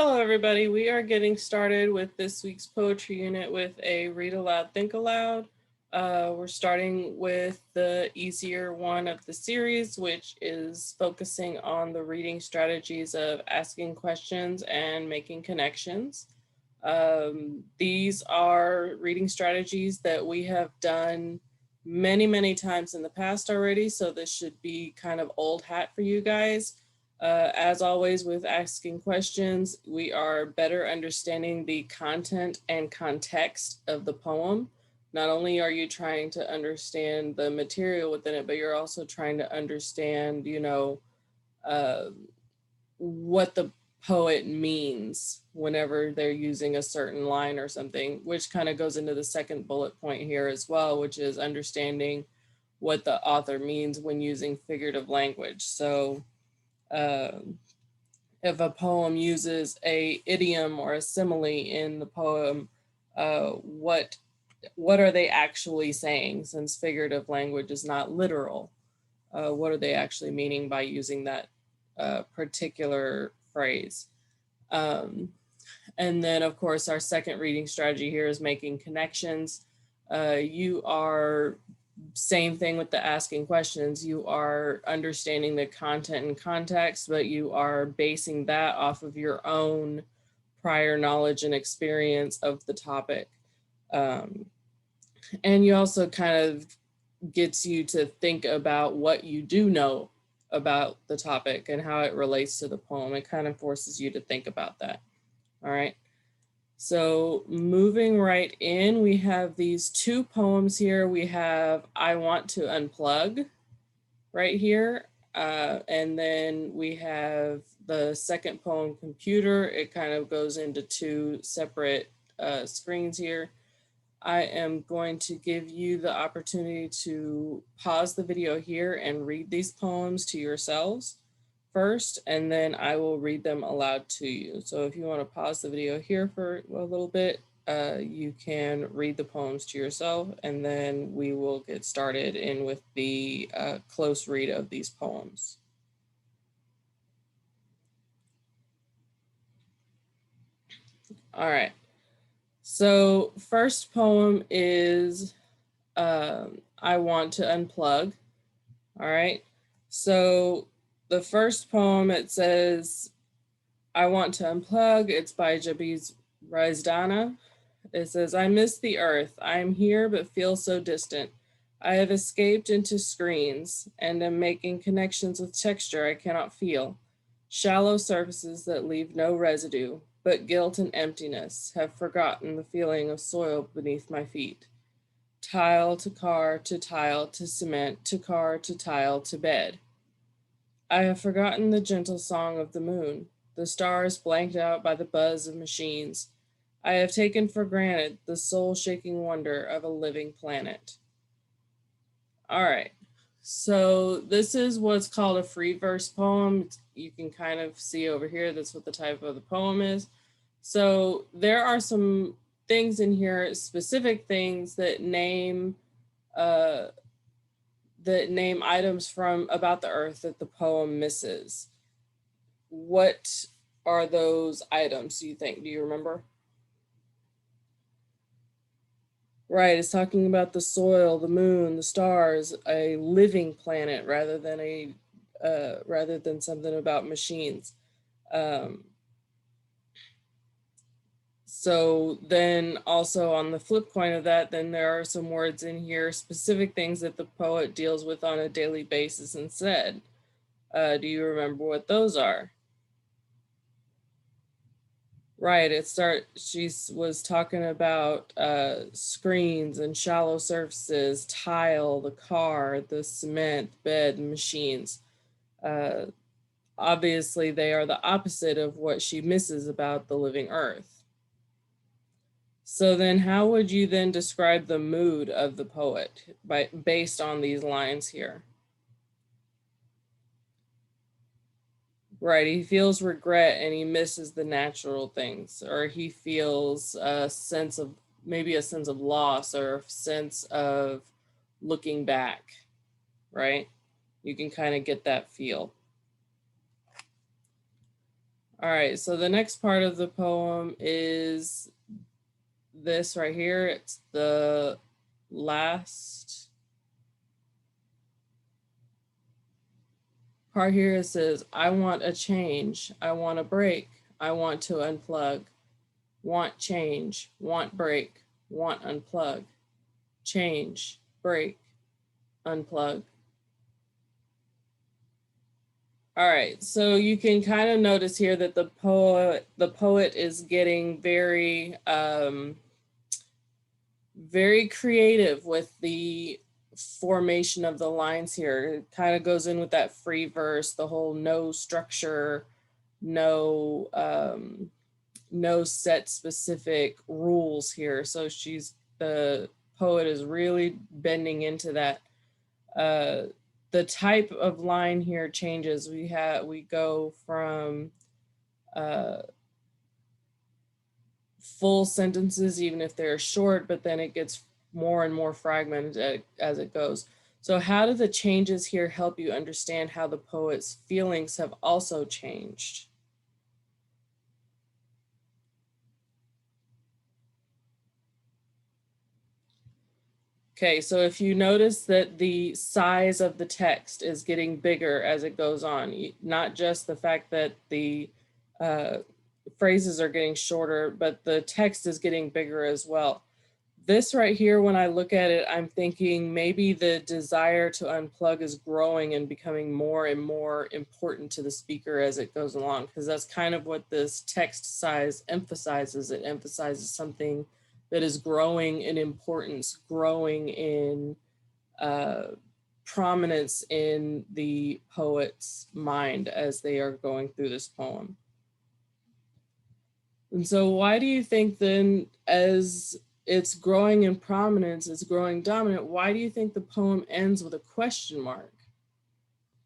Hello, everybody. We are getting started with this week's poetry unit with a read aloud, think aloud. We're starting with the easier one of the series, which is focusing on the reading strategies of asking questions and making connections. These are reading strategies that we have done many times in the past already, so this should be kind of old hat for you guys. As always, with asking questions, we are better understanding the content and context of the poem. Not only are you trying to understand the material within it, but you're also trying to understand, uh, what the poet means whenever they're using a certain line or something, which kind of goes into the second bullet point here as well, which is understanding what the author means when using figurative language. So, um, if a poem uses a idiom or a simile in the poem, what are they actually saying? Since figurative language is not literal, what are they actually meaning by using that particular phrase? Um, and then, of course, our second reading strategy here is making connections. You are same thing with the asking questions. You are understanding the content and context, but you are basing that off of your own prior knowledge and experience of the topic. Um, and you also kind of gets you to think about what you do know about the topic and how it relates to the poem. It kind of forces you to think about that. All right. So moving right in, we have these two poems here. We have I Want to Unplug right here. And then we have the second poem, Computer. It kind of goes into two separate screens here. I am going to give you the opportunity to pause the video here and read these poems to yourselves first, and then I will read them aloud to you. So if you want to pause the video here for a little bit, you can read the poems to yourself, and then we will get started in with the close read of these poems. All right. So first poem is I Want to Unplug. All right. So the first poem, it says, I Want to Unplug. It's by Jabiz Razdana. It says, I miss the earth. I am here, but feel so distant. I have escaped into screens and am making connections with texture I cannot feel. Shallow surfaces that leave no residue, but guilt and emptiness have forgotten the feeling of soil beneath my feet. Tile to car to tile to cement to car to tile to bed. I have forgotten the gentle song of the moon, the stars blanked out by the buzz of machines. I have taken for granted the soul shaking wonder of a living planet. All right. So this is what's called a free verse poem. You can kind of see over here, that's what the type of the poem is. So there are some things in here, specific things uh, that name items from about the earth that the poem misses. What are those items, do you think? Do you remember? Right, it's talking about the soil, the moon, the stars, a living planet rather than something about machines. Um, so then also on the flip coin of that, then there are some words in here, specific things that the poet deals with on a daily basis instead. Do you remember what those are? Right. She was talking about screens and shallow surfaces, tile, the car, the cement, bed, machines. Uh, Obviously, they are the opposite of what she misses about the living earth. So then how would you then describe the mood of the poet based on these lines here? Right, he feels regret and he misses the natural things, or he feels a sense of maybe a sense of loss or a sense of looking back, right? You can kind of get that feel. All right, so the next part of the poem is this right here. It's the last part here. It says, I want a change. I want a break. I want to unplug. Want change. Want break. Want unplug. Change. Break. Unplug. All right, so you can kind of notice here that the poet is getting very creative with the formation of the lines here. It kind of goes in with that free verse, the whole no structure, no no set specific rules here. So the poet is really bending into that. The type of line here changes. We go from uh, full sentences, even if they're short, but then it gets more and more fragmented as it goes. So, how do the changes here help you understand how the poet's feelings have also changed? Okay, so if you notice that the size of the text is getting bigger as it goes on, not just the fact that the uh, phrases are getting shorter, but the text is getting bigger as well. This right here, when I look at it, I'm thinking maybe the desire to unplug is growing and becoming more and more important to the speaker as it goes along, because that's kind of what this text size emphasizes. It emphasizes something that is growing in importance, growing in uh, prominence in the poet's mind as they are going through this poem. And so, why do you think then, as it's growing in prominence, it's growing dominant, why do you think the poem ends with a question mark?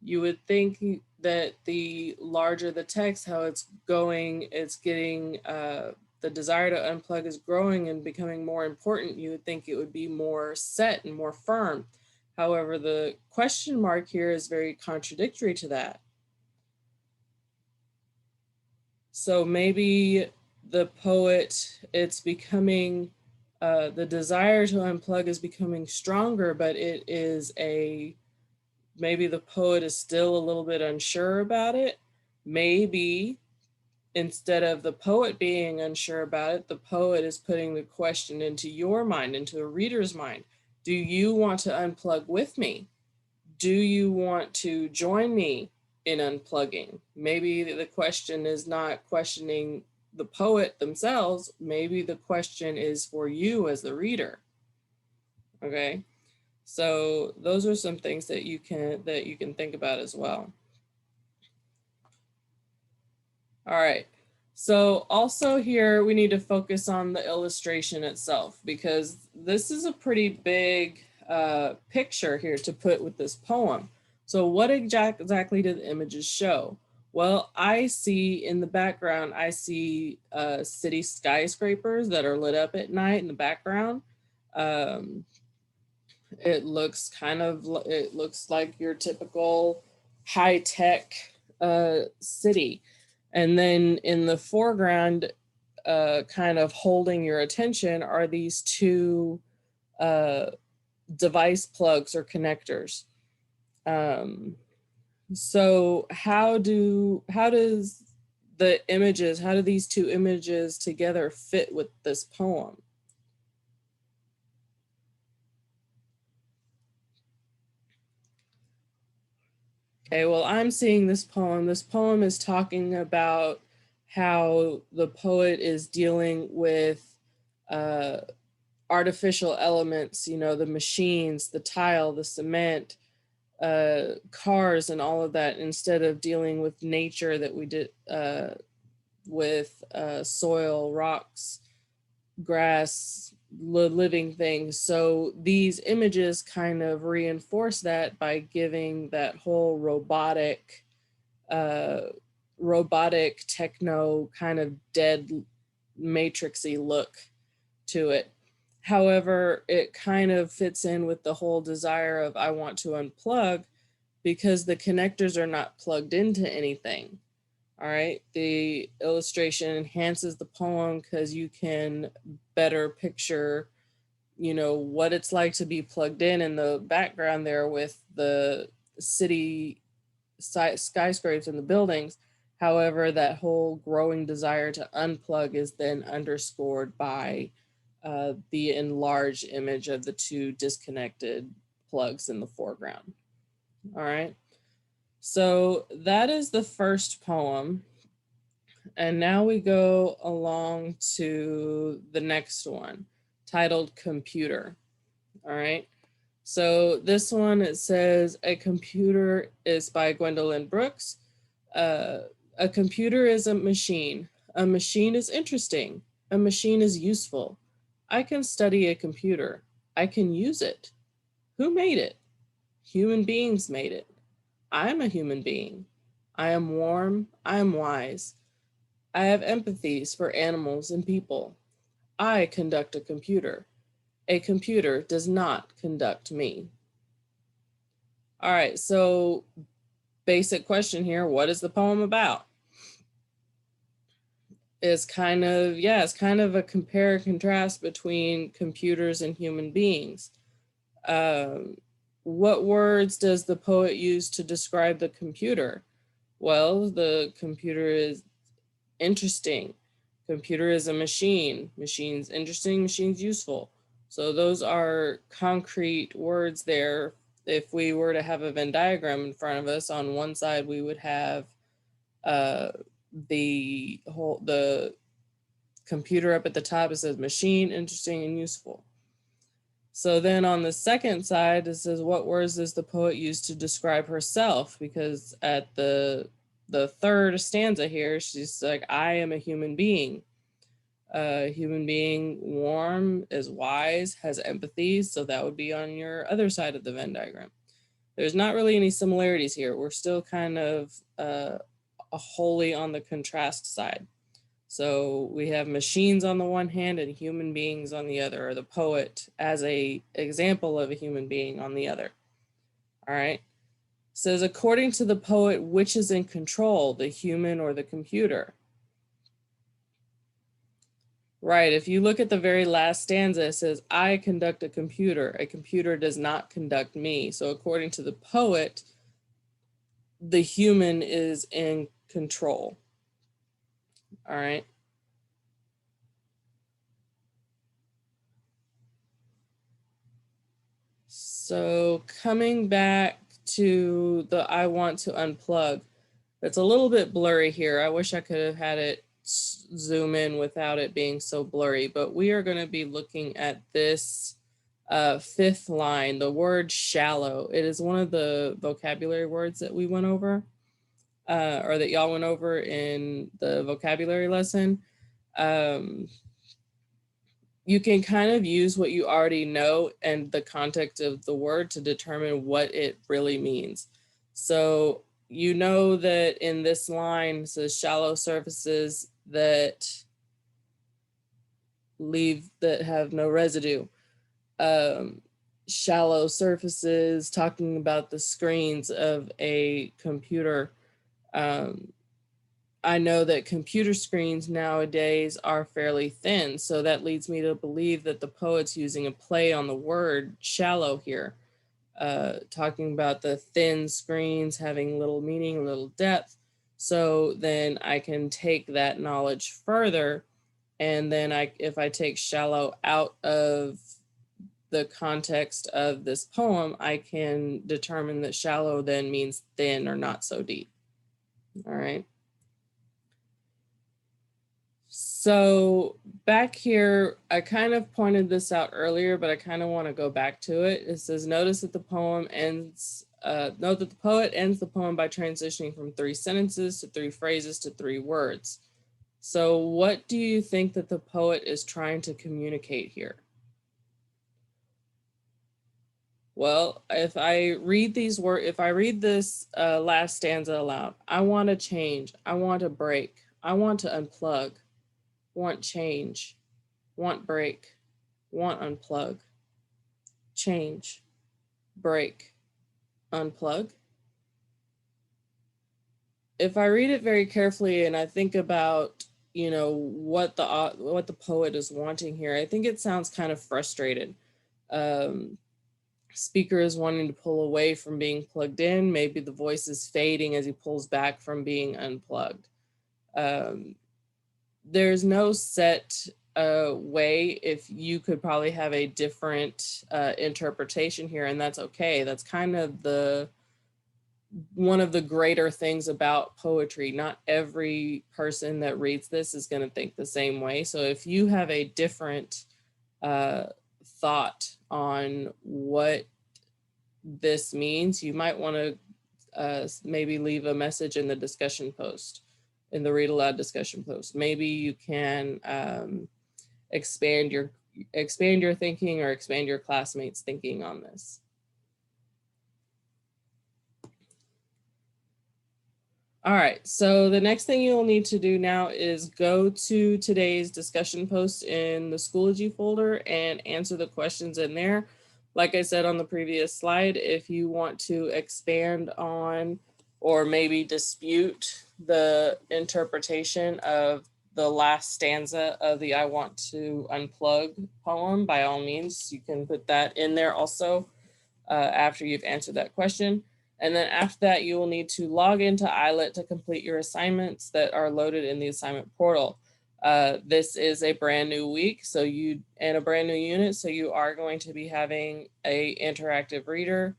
You would think that the larger the text, how it's going, it's getting, the desire to unplug is growing and becoming more important. You would think it would be more set and more firm. However, the question mark here is very contradictory to that. So maybe the poet, it's becoming, the desire to unplug is becoming stronger, but maybe the poet is still a little bit unsure about it. Maybe instead of the poet being unsure about it, the poet is putting the question into your mind, into a reader's mind. Do you want to unplug with me? Do you want to join me in unplugging? Maybe the question is not questioning the poet themselves. Maybe the question is for you as the reader. Okay. So those are some things that you can think about as well. All right. So also here we need to focus on the illustration itself, because this is a pretty big picture here to put with this poem. So what exactly do the images show? Well, I see in the background, I see city skyscrapers that are lit up at night in the background. Um, it looks like your typical high tech city. And then in the foreground, kind of holding your attention, are these two uh, device plugs or connectors. Um, so how do these two images together fit with this poem? Okay, well, I'm seeing this poem. This poem is talking about how the poet is dealing with uh, artificial elements, the machines, the tile, the cement, cars, and all of that, instead of dealing with nature that we did with soil, rocks, grass, living things. So these images kind of reinforce that by giving that whole uh, robotic techno kind of dead matrixy look to it. However, it kind of fits in with the whole desire of I want to unplug, because the connectors are not plugged into anything. All right. The illustration enhances the poem because you can better picture, what it's like to be plugged in the background there with the city skyscrapers and the buildings. However, that whole growing desire to unplug is then underscored by the enlarged image of the two disconnected plugs in the foreground. All right. So that is the first poem. And now we go along to the next one, titled Computer. All right. So this one, it says, A Computer is by Gwendolyn Brooks. Uh, a computer is a machine. A machine is interesting. A machine is useful. I can study a computer. I can use it. Who made it? Human beings made it. I am a human being. I am warm. I am wise. I have empathies for animals and people. I conduct a computer. A computer does not conduct me. All right, so basic question here. What is the poem about? It's kind of a compare and contrast between computers and human beings. Um, what words does the poet use to describe the computer? Well, the computer is interesting. Computer is a machine. Machine's interesting, machine's useful. So those are concrete words there. If we were to have a Venn diagram in front of us, on one side we would have uh, the computer up at the top. It says machine, interesting, and useful. So then on the second side, it says, what words does the poet use to describe herself? Because at the third stanza here, she's like, I am a human being. Human being, warm, is wise, has empathy. So that would be on your other side of the Venn diagram. There's not really any similarities here. We're still kind of wholly on the contrast side. So we have machines on the one hand and human beings on the other, or the poet as a example of a human being on the other. All right. It says, according to the poet, which is in control, the human or the computer? Right. If you look at the very last stanza, it says, I conduct a computer. A computer does not conduct me. So according to the poet, the human is in control. All right. So coming back to the I want to unplug, it's a little bit blurry here. I wish I could have had it zoom in without it being so blurry, but we are going to be looking at this fifth line, the word shallow. It is one of the vocabulary words that we went over, or that y'all went over in the vocabulary lesson. Um, you can kind of use what you already know and the context of the word to determine what it really means. So you know that in this line it says shallow surfaces that have no residue. Shallow surfaces, talking about the screens of a computer. I know that computer screens nowadays are fairly thin, so that leads me to believe that the poet's using a play on the word shallow here, talking about the thin screens having little meaning, little depth. So then I can take that knowledge further, and then if I take shallow out of the context of this poem, I can determine that shallow then means thin or not so deep. All right. So back here, I kind of pointed this out earlier, but I kind of want to go back to it. It says, note that the poet ends the poem by transitioning from 3 sentences to 3 phrases to 3 words. So what do you think that the poet is trying to communicate here? Well, if I read this last stanza aloud, I want to change, I want to break, I want to unplug, want change, want break, want unplug, change, break, unplug. if I read it very carefully and I think about, you know, what the poet is wanting here, I think it sounds kind of frustrated. Um, Speaker is wanting to pull away from being plugged in. Maybe the voice is fading as he pulls back from being unplugged. Um, there's no set way. If you could probably have a different interpretation here, and that's okay. That's kind of the one of the greater things about poetry. Not every person that reads this is going to think the same way. So if you have a different uh, thought on what this means, you might want to maybe leave a message in the discussion post, in the read aloud discussion post. Maybe you can expand your thinking or expand your classmates' thinking on this. All right, so the next thing you'll need to do now is go to today's discussion post in the Schoology folder and answer the questions in there. Like I said on the previous slide, if you want to expand on or maybe dispute the interpretation of the last stanza of the I Want to Unplug poem, by all means, you can put that in there also after you've answered that question. And then after that, you will need to log into iLet to complete your assignments that are loaded in the assignment portal. This is a brand new week, so and a brand new unit, so you are going to be having a interactive reader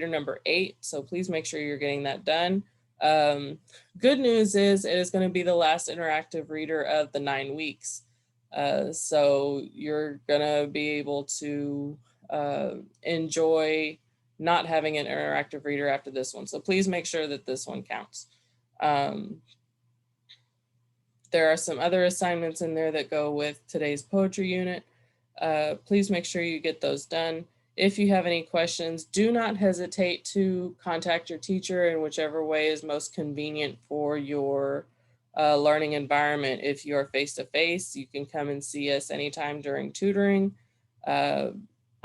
number 8. So please make sure you're getting that done. Good news is it is going to be the last interactive reader of the 9 weeks. So you're gonna be able to enjoy not having an interactive reader after this one. So please make sure that this one counts. There are some other assignments in there that go with today's poetry unit. Please make sure you get those done. If you have any questions, do not hesitate to contact your teacher in whichever way is most convenient for your learning environment. If you are face-to-face, you can come and see us anytime during tutoring.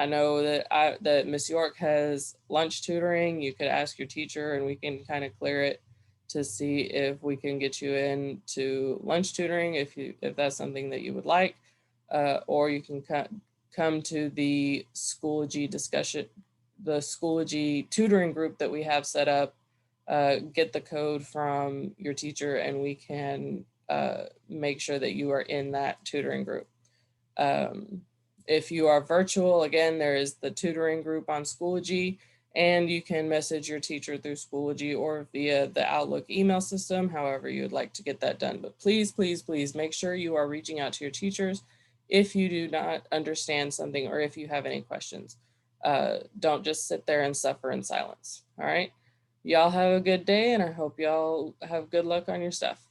I know that Miss York has lunch tutoring. You could ask your teacher and we can kind of clear it to see if we can get you into lunch tutoring if that's something that you would like, or you can come to the Schoology discussion, the Schoology tutoring group that we have set up. Get the code from your teacher, and we can make sure that you are in that tutoring group. If you are virtual, again, there is the tutoring group on Schoology, and you can message your teacher through Schoology or via the Outlook email system, however you would like to get that done. But please, please, please make sure you are reaching out to your teachers if you do not understand something or if you have any questions. Don't just sit there and suffer in silence. All right. Y'all have a good day, and I hope y'all have good luck on your stuff.